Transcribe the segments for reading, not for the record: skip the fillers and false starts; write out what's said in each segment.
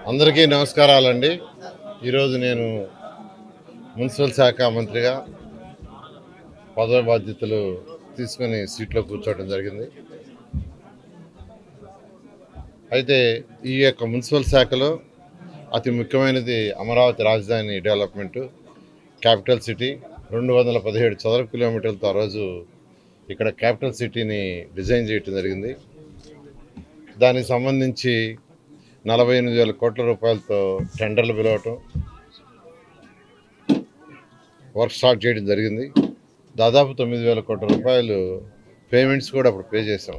అందరికీ నమస్కారాలండి. ఈరోజు నేను మున్సిపల్ శాఖ మంత్రిగా పదవి బాధ్యతలు తీసుకొని సీట్లో కూర్చోవడం జరిగింది. అయితే ఈ యొక్క మున్సిపల్ శాఖలో అతి ముఖ్యమైనది అమరావతి రాజధాని డెవలప్మెంటు, క్యాపిటల్ సిటీ. 217 చదరపు కిలోమీటర్లతో ఆ రోజు ఇక్కడ క్యాపిటల్ సిటీని డిజైన్ చేయడం జరిగింది. దానికి సంబంధించి 48,000 కోట్ల రూపాయలతో టెండర్లు పిలవటం, వర్క్ స్టార్ట్ చేయడం జరిగింది. దాదాపు 9,000 కోట్ల రూపాయలు పేమెంట్స్ కూడా అప్పుడు పే చేశాం.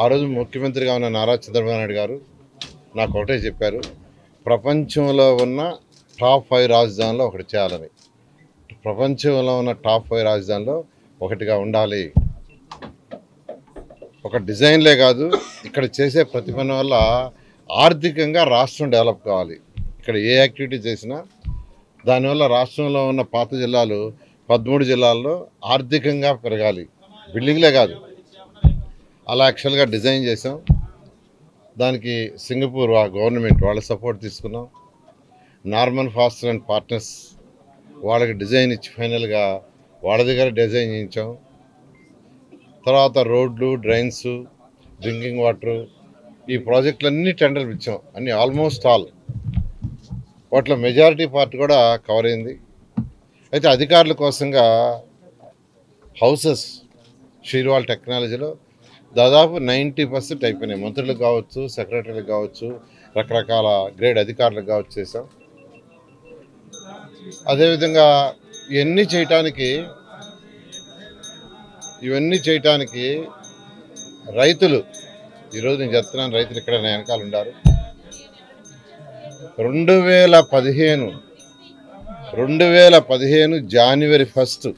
ఆ రోజు ముఖ్యమంత్రిగా ఉన్న నారా చంద్రబాబు నాయుడు గారు నాకు ఒకటే చెప్పారు, ప్రపంచంలో ఉన్న టాప్ 5 రాజధానిలో ఒకటి చేయాలని. ప్రపంచంలో ఉన్న టాప్ 5 రాజధానిలో ఒకటిగా ఉండాలి. ఒక డిజైన్లే కాదు, ఇక్కడ చేసే ప్రతి పని వల్ల ఆర్థికంగా రాష్ట్రం డెవలప్ కావాలి. ఇక్కడ ఏ యాక్టివిటీ చేసినా దానివల్ల రాష్ట్రంలో ఉన్న పాత జిల్లాలు 13 జిల్లాల్లో ఆర్థికంగా పెరగాలి. బిల్డింగ్లే కాదు, అలా యాక్చువల్గా డిజైన్ చేసాం. దానికి సింగపూర్ గవర్నమెంట్ వాళ్ళ సపోర్ట్ తీసుకున్నాం. నార్మన్ ఫాస్టర్ అండ్ పార్ట్నర్స్ వాళ్ళకి డిజైన్ ఇచ్చి ఫైనల్గా వాళ్ళ దగ్గర డిజైన్ చేయించాం. తర్వాత రోడ్లు, డ్రైన్స్, డ్రింకింగ్ వాటరు, ఈ ప్రాజెక్టులన్నీ టెండర్లు ఇచ్చాం. అన్నీ ఆల్మోస్ట్ ఆల్. వాటిలో మెజారిటీ పార్ట్ కూడా కవర్ అయింది. అయితే అధికారుల కోసంగా హౌసెస్ షీర్వాల్ టెక్నాలజీలో దాదాపు 90% అయిపోయినాయి. మంత్రులకు కావచ్చు, సెక్రటరీలకు కావచ్చు, రకరకాల గ్రేడ్ అధికారులకు కావచ్చు చేసాం. అదేవిధంగా ఇవన్నీ చేయటానికి రైతులు, ఈరోజు నేను చెప్తున్నాను, రైతులు ఇక్కడ నా వెనకాల ఉన్నారు. 2015 జనవరి 1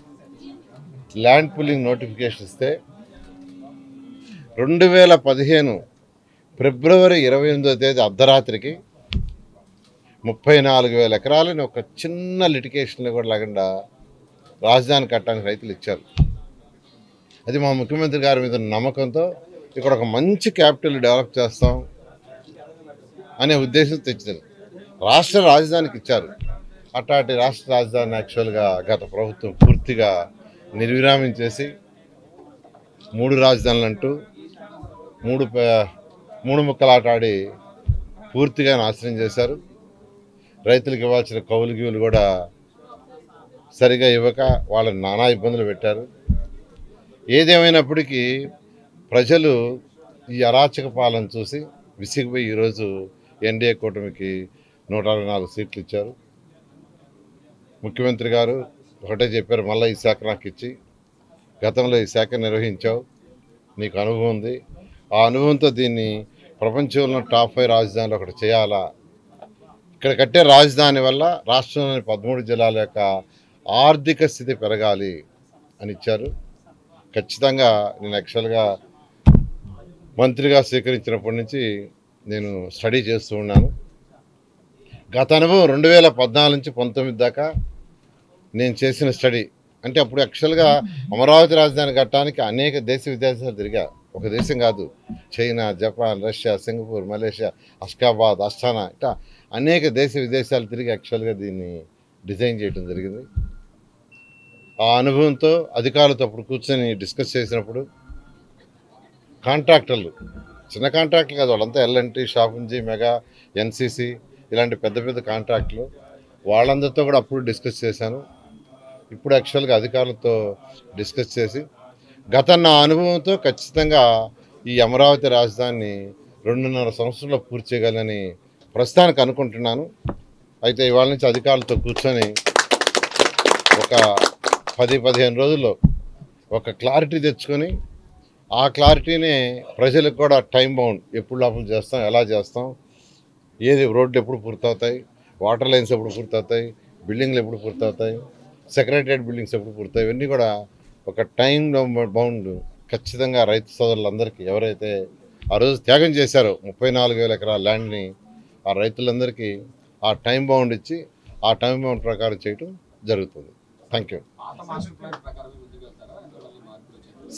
ల్యాండ్ పూలింగ్ నోటిఫికేషన్ ఇస్తే 2015 ఫిబ్రవరి 28వ తేదీ అర్ధరాత్రికి 34,000 ఎకరాలని ఒక చిన్న లిటికేషన్లో కూడా లేకుండా రాజధాని కట్టడానికి రైతులు ఇచ్చారు. అది మా ముఖ్యమంత్రి గారి మీద నమ్మకంతో ఇక్కడ ఒక మంచి క్యాపిటల్ డెవలప్ చేస్తాం అనే ఉద్దేశం తెచ్చింది. రాష్ట్ర రాజధానికి ఇచ్చారు. అట్లాంటి రాష్ట్ర రాజధాని యాక్చువల్గా గత ప్రభుత్వం పూర్తిగా నిర్విరామం చేసి 3 రాజధానులు అంటూ మూడు ముక్కలాట ఆడి పూర్తిగా నాశనం చేశారు. రైతులకు ఇవ్వాల్సిన కౌలు గీవులు కూడా సరిగా ఇవ్వక వాళ్ళని నానా ఇబ్బందులు పెట్టారు. ఏదేమైనప్పటికీ ప్రజలు ఈ అరాచక పాలన చూసి విసిగిపోయి ఈరోజు ఎన్డీఏ కూటమికి 124 సీట్లు ఇచ్చారు. ముఖ్యమంత్రి గారు ఒకటే చెప్పారు, మళ్ళీ ఈ శాఖ నాకు ఇచ్చి, గతంలో ఈ శాఖ నిర్వహించావు, నీకు అనుభవం ఉంది, ఆ అనుభవంతో దీన్ని ప్రపంచంలో టాప్ 5 రాజధానిలో ఒకటి చేయాలా, ఇక్కడ కట్టే రాజధాని వల్ల రాష్ట్రంలోని 13 జిల్లాల యొక్క ఆర్థిక స్థితి పెరగాలి అని ఇచ్చారు. ఖచ్చితంగా నేను యాక్చువల్గా మంత్రిగా స్వీకరించినప్పటి నుంచి నేను స్టడీ చేస్తూ ఉన్నాను. గత అనుభవం 2014 నుంచి 19 దాకా నేను చేసిన స్టడీ అంటే అప్పుడు యాక్చువల్గా అమరావతి రాజధాని కట్టడానికి అనేక దేశ విదేశాలు తిరిగా. ఒక దేశం కాదు, China, Japan, Russia, Singapore, Malaysia, Ashgabat, Asthana, ఇట్లా అనేక దేశ విదేశాలు తిరిగి యాక్చువల్గా దీన్ని డిజైన్ చేయడం జరిగింది. ఆ అనుభవంతో అధికారులతో అప్పుడు కూర్చొని డిస్కస్ చేసినప్పుడు కాంట్రాక్టర్లు, చిన్న కాంట్రాక్టులు కాదు, వాళ్ళంతా ఎల్ఎన్టీ, షాపుంజీ, మెగా, ఎన్సీసీ ఇలాంటి పెద్ద పెద్ద కాంట్రాక్టులు, వాళ్ళందరితో కూడా అప్పుడు డిస్కస్ చేశాను. ఇప్పుడు యాక్చువల్గా అధికారులతో డిస్కస్ చేసి నా అనుభవంతో ఖచ్చితంగా ఈ అమరావతి రాజధానిని 2.5 సంవత్సరంలో పూర్తి చేయగలని ప్రస్తుతానికి అనుకుంటున్నాను. అయితే ఇవాళ నుంచి అధికారులతో కూర్చొని ఒక 10-15 రోజుల్లో ఒక క్లారిటీ తెచ్చుకొని ఆ క్లారిటీనే ప్రజలకు కూడా టైం బౌండ్, ఎప్పుడు లోపల చేస్తాం, ఎలా చేస్తాం, ఏది రోడ్లు ఎప్పుడు పూర్తవుతాయి, వాటర్ లైన్స్ ఎప్పుడు పూర్తవుతాయి, బిల్డింగ్లు ఎప్పుడు పూర్తవుతాయి, సెక్రటరియట్ బిల్డింగ్స్ ఎప్పుడు పూర్తవుతాయి, ఇవన్నీ కూడా ఒక టైం బౌండ్ ఖచ్చితంగా రైతు సోదరులందరికీ ఎవరైతే ఆ రోజు త్యాగం చేశారో 34,000 ఎకరాల ల్యాండ్ని ఆ రైతులందరికీ ఆ టైం బౌండ్ ఇచ్చి ఆ టైం బౌండ్ ప్రకారం చేయటం జరుగుతుంది. Thank you.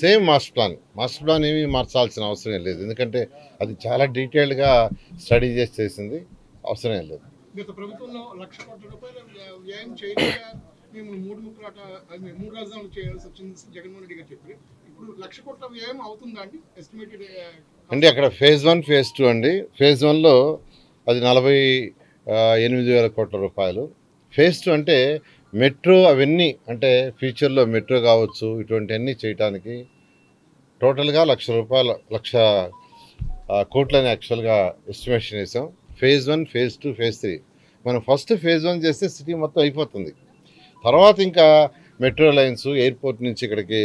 Same master plan ఏమీ మార్చాల్సిన అవసరం లేదు, ఎందుకంటే అది చాలా డీటెయిల్డ్గా స్టడీ చేసి చేసింది, అవసరం లేదు. గత ప్రభుత్వంలో 1,00,000 కోట్ల రూపాయలు వ్యయం చేయలేక మేము 3 రాజధానులు చేయాల్సి వచ్చింది జగన్మోహన్ రెడ్డి గారు చెప్పి, ఇప్పుడు 1,00,000 కోట్ల వ్యయం అవుతుందా అండి ఎస్టిమేటెడ్? అంటే అక్కడ ఫేజ్ 1 ఫేజ్ 2 అండి. ఫేజ్ 1లో అది 48,000 కోట్ల రూపాయలు. ఫేజ్ 2 అంటే మెట్రో అవన్నీ, అంటే ఫ్యూచర్లో మెట్రో కావచ్చు ఇటువంటివన్నీ చేయడానికి టోటల్గా 1,00,000 కోట్లని యాక్చువల్గా ఎస్టిమేషన్ వేసాం. Phase 1 phase 2 phase 3. మనం ఫస్ట్ ఫేజ్ 1 చేస్తే సిటీ మొత్తం అయిపోతుంది. తర్వాత ఇంకా మెట్రో లైన్స్, ఎయిర్పోర్ట్ నుంచి ఇక్కడికి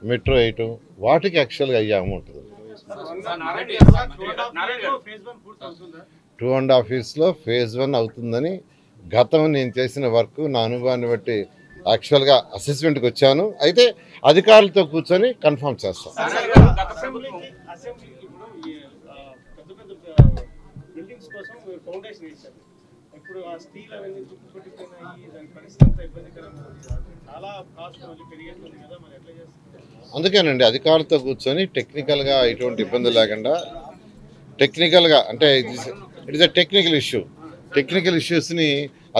మెట్రో వేయటం, వాటికి యాక్చువల్గా అయ్యే అమౌంట్ 2.5 yearsలో ఫేజ్ 1 అవుతుందని గతం నేను చేసిన వర్క్, నా అనుభవాన్ని బట్టి యాక్చువల్గా అసెస్మెంట్కి వచ్చాను. అయితే అధికారులతో కూర్చొని కన్ఫర్మ్ చేస్తాం. అందుకేనండి అధికారులతో కూర్చొని టెక్నికల్గా ఎటువంటి ఇబ్బంది లేకుండా, టెక్నికల్గా అంటే it is a technical issue. టెక్నికల్ ఇష్యూస్ని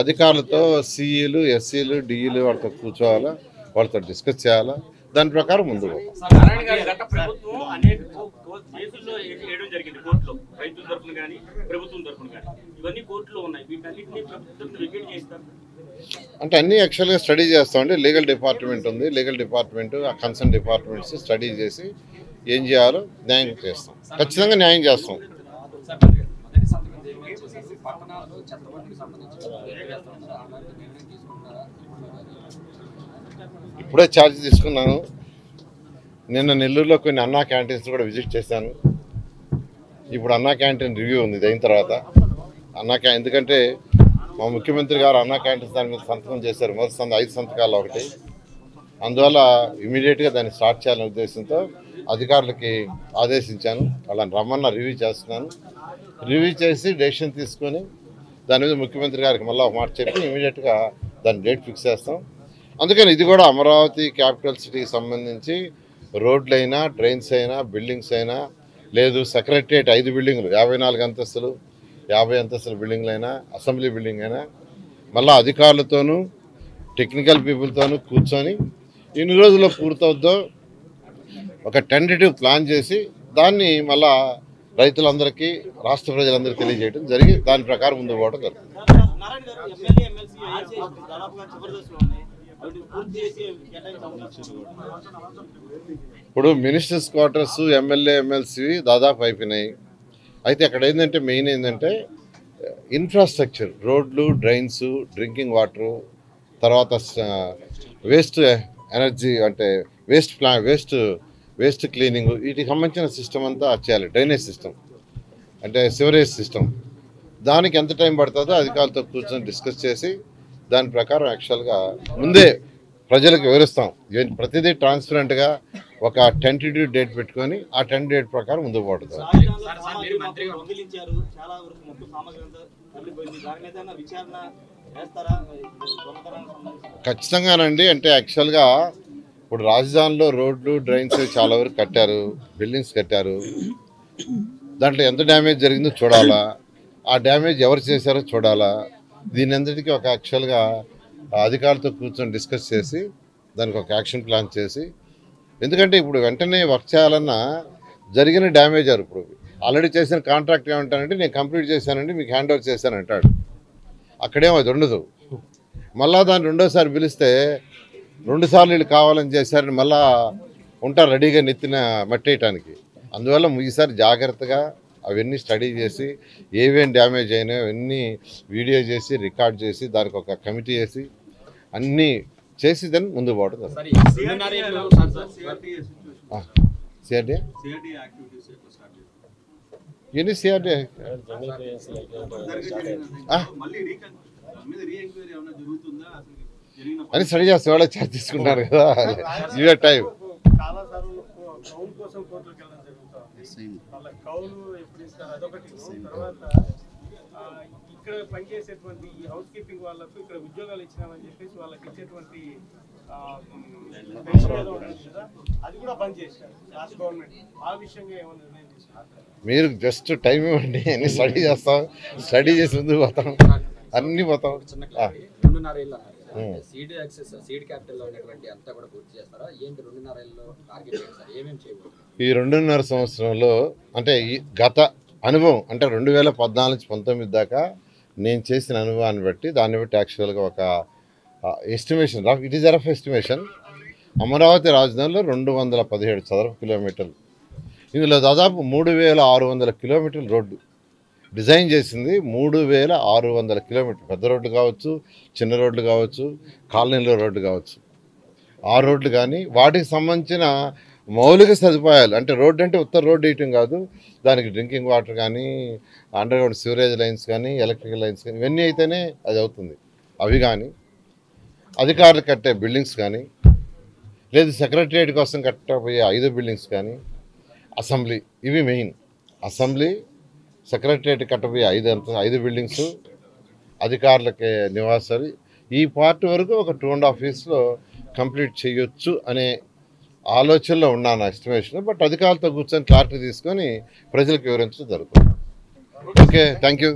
అధికారులతో సిఈలు, ఎస్సీలు, డిఈలు వాళ్ళతో కూర్చోవాలా, వాళ్ళతో డిస్కస్ చేయాలా, దాని ప్రకారం ముందుకు పోతాం. అంటే అన్నీ యాక్చువల్గా స్టడీ చేస్తామండి. లీగల్ డిపార్ట్మెంట్ ఉంది, లీగల్ డిపార్ట్మెంట్ ఆ కన్సర్న్ డిపార్ట్మెంట్స్ స్టడీ చేసి ఏం చేయాలో న్యాయం చేస్తాం, ఖచ్చితంగా న్యాయం చేస్తాం. ఇప్పుడే ఛార్జ్ తీసుకున్నాను. నిన్న నెల్లూరులో కొన్ని అన్నా క్యాంటీన్స్ కూడా విజిట్ చేశాను. ఇప్పుడు అన్నా క్యాంటీన్ రివ్యూ ఉంది, అయిన తర్వాత ఎందుకంటే మా ముఖ్యమంత్రి గారు అన్నా క్యాంటీన్స్ దాని మీద సంతకం చేశారు, మొదటి 5 సంతకాలు ఒకటి. అందువల్ల ఇమీడియట్గా దాన్ని స్టార్ట్ చేయాలనే ఉద్దేశంతో అధికారులకి ఆదేశించాను. వాళ్ళని రమ్మన్న రివ్యూ చేస్తున్నాను. రివ్యూ చేసి డెసిషన్ తీసుకొని దాని మీద ముఖ్యమంత్రి గారికి మళ్ళీ ఒక మాట చెప్పి ఇమీడియట్గా దాని డేట్ ఫిక్స్ చేస్తాం. అందుకని ఇది కూడా అమరావతి క్యాపిటల్ సిటీకి సంబంధించి రోడ్లైనా, డ్రైన్స్ అయినా, బిల్డింగ్స్ అయినా, లేదు సెక్రటరియట్ 5 బిల్డింగులు 54 అంతస్తులు 50 అంతస్తుల బిల్డింగ్లైనా, అసెంబ్లీ బిల్డింగ్ అయినా మళ్ళీ అధికారులతోనూ టెక్నికల్ పీపుల్తోనూ కూర్చొని ఎన్ని రోజుల్లో పూర్తవుద్దో ఒక టెంటేటివ్ ప్లాన్ చేసి దాన్ని మళ్ళా రైతులందరికీ, రాష్ట్ర ప్రజలందరికీ తెలియజేయడం జరిగి దాని ప్రకారం ముందుకు పోవడం జరుగుతుంది. ఇప్పుడు మినిస్టర్స్ క్వార్టర్స్, ఎమ్మెల్యే, ఎమ్మెల్సీ దాదాపు అయిపోయినాయి. అయితే అక్కడ ఏంటంటే మెయిన్ ఏంటంటే ఇన్ఫ్రాస్ట్రక్చర్, రోడ్లు, డ్రైన్స్, డ్రింకింగ్ వాటరు, తర్వాత వేస్ట్ ఎనర్జీ అంటే వేస్ట్ క్లీనింగ్, వీటికి సంబంధించిన సిస్టమ్ అంతా చేయాలి. డ్రైనేజ్ సిస్టమ్ అంటే సివరేజ్ సిస్టమ్, దానికి ఎంత టైం పడుతుందో అధికారులతో కూర్చొని డిస్కస్ చేసి దాని ప్రకారం యాక్చువల్గా ముందే ప్రజలకు వివరిస్తాం. ప్రతిదీ ట్రాన్స్పరెంట్గా ఒక టెంటేటివ్ డేట్ పెట్టుకొని ఆ టెంట్ డేట్ ప్రకారం ముందుకు పోతుంది. ఖచ్చితంగానండి. అంటే యాక్చువల్గా ఇప్పుడు రాజధానిలో రోడ్లు, డ్రైన్స్ చాలా వరకు కట్టారు, బిల్డింగ్స్ కట్టారు. దాంట్లో ఎంత డ్యామేజ్ జరిగిందో చూడాలా, ఆ డ్యామేజ్ ఎవరు చేశారో చూడాలా. దీని అందరికీ ఒక యాక్చువల్గా అధికారులతో కూర్చొని డిస్కస్ చేసి దానికి ఒక యాక్షన్ ప్లాన్ చేసి, ఎందుకంటే ఇప్పుడు వెంటనే వర్క్ చేయాలన్నా జరిగిన డ్యామేజ్ ఇప్పుడు ఆల్రెడీ చేసిన కాంట్రాక్ట్ ఏమంటానంటే నేను కంప్లీట్ చేశానండి, మీకు హ్యాండ్ ఓవర్ చేశాను అంటాడు. అక్కడేమో అది ఉండదు. మళ్ళా దాన్ని రెండోసారి పిలిస్తే 2 సార్లు వీళ్ళు కావాలని చేశారని మళ్ళా ఉంటారు రెడీగా నెత్తిన మట్టేయటానికి. అందువల్ల ఈసారి జాగ్రత్తగా అవన్నీ స్టడీ చేసి ఏమేమి డ్యామేజ్ అయినాయో అవన్నీ వీడియో చేసి రికార్డ్ చేసి దానికి ఒక కమిటీ వేసి అన్నీ చేసి దాన్ని ముందు పోవడం. సిఆర్డీ ఎన్ని సిఆర్డీ అని స్టడీ చేస్తే వాళ్ళే ఛార్జ్ తీసుకుంటున్నారు కదా, ఇవే టైం. ఇక్కడ పనిచేసేటువంటి ఈ హౌస్ కీపింగ్ వాళ్ళకు ఇక్కడ ఉద్యోగాలు ఇచ్చినామని చెప్పేసి వాళ్ళకి ఇచ్చేటువంటి పెన్షన్ ఏదో ఉంటుంది కదా, అది కూడా బంద్ చేశారు లాస్ట్ గవర్నమెంట్. ఆ విషయంగా ఏమైనా నిర్ణయం తీసుకున్నారు? మీరు జస్ట్ టైం ఇవ్వండి, అన్ని స్టడీ చేస్తాం, స్టడీ చేసి ముందుకు పోతాం, అన్ని పోతాం. 2.5 ఏళ్ళు అన్నారు. సీడ్ క్యాపిటల్ లో ఉన్నటువంటి అంతా కూడా పూర్తి చేస్తారా ఏంటి? 2.5 ఏళ్ళలో టార్గెట్ చేస్తారు, ఏమేమి చేయబోతున్నారు? ఈ 2.5 సంవత్సరంలో అంటే ఈ గత అనుభవం అంటే 2014 నుంచి 19 దాకా నేను చేసిన అనుభవాన్ని బట్టి దాన్ని బట్టి యాక్చువల్గా ఒక estimation it is rough estimation. Amaravati రాజధానిలో 217 చదరపు కిలోమీటర్లు, ఇందులో దాదాపు 3600 కిలోమీటర్ల రోడ్డు డిజైన్ చేసింది. 3600 కిలోమీటర్లు పెద్ద రోడ్లు కావచ్చు, చిన్న రోడ్లు కావచ్చు, కాలనీలో రోడ్డు కావచ్చు. ఆ రోడ్లు కానీ వాటికి సంబంధించిన మౌలిక సదుపాయాలు అంటే రోడ్డు అంటే ఉత్తర రోడ్డు వేయటం కాదు, దానికి డ్రింకింగ్ వాటర్ కానీ, అండర్ గ్రౌండ్ సివరేజ్ లైన్స్ కానీ, ఎలక్ట్రికల్ లైన్స్ కానీ ఇవన్నీ అయితేనే అది అవుతుంది. అవి కానీ అధికారులు కట్టే బిల్డింగ్స్ కానీ, లేదు సెక్రటరియట్ కోసం కట్టబోయే 5 బిల్డింగ్స్ కానీ, అసెంబ్లీ, ఇవి మెయిన్. అసెంబ్లీ, సెక్రటరియట్ కట్టబోయే 5 బిల్డింగ్స్, అధికారులకి నివాసాలు, ఈ పార్ట్ వరకు ఒక 2.5 yearsలో కంప్లీట్ చేయొచ్చు అనే ఆలోచనలో ఉన్నాను ఎస్టిమేషన్. బట్ అధికారులతో కూర్చొని క్లారిటీ తీసుకొని ప్రజలకు వివరించడం జరుగుతుంది. Okay, thank you.